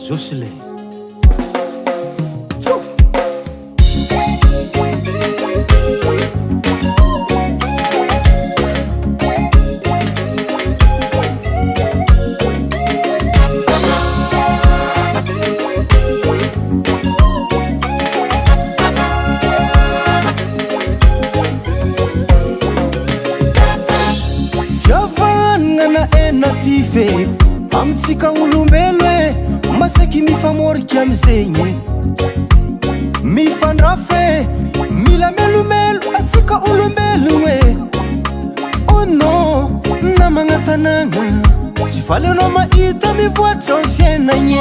Jocelyn fiavanana enative amitsika olombelo masaky mifamoriky amizegny mifandrafe mila melomelo atsika olombelo oh no namagna tanagna tsy faly anao mahita mivoatra ny fiainagny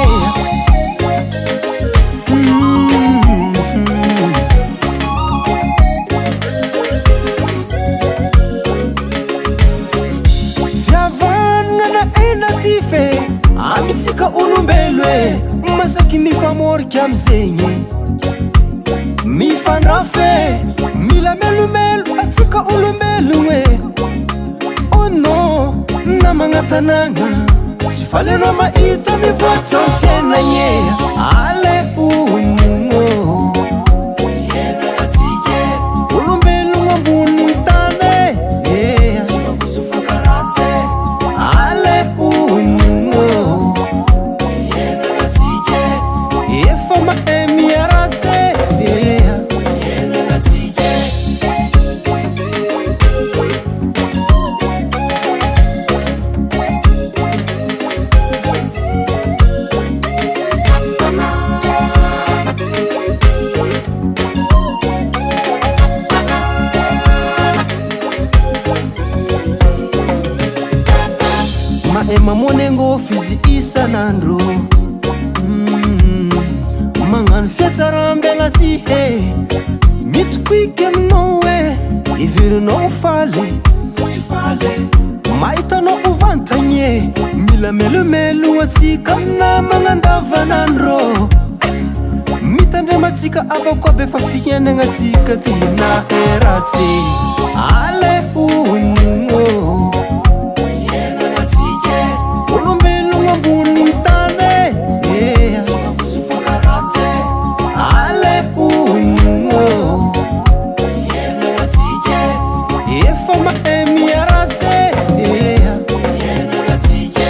fiavanana enative amitsika olombelo masaky mifamoriky amizegny mifandrafe mila melomelo atsika olombelo oh no namagna tanagna tsy faly anao mahita mivoatra ny fiainagny ale onogno fiainagnatsika olombelo ambony tany tsy mavozo fankaratsy ale onogno fiainagnatsika efa mahay miaratsy fiainagnatsika mahay mamonengo fizy isanandro magnano fiatsarambelatsy mitokoiky aminao iverinao faly tsy faly mahitanao ovantagny mila melomelo atsika amina andavanandro mitandrematsika avako aby efa fiainagnatsika ty naheratsy ale onogno fiainagnatsika olombelo ambony tany tsy mavozo fankaratsy ale onogno fiainagnatsika efa mahay miaratsy fiainagnatsika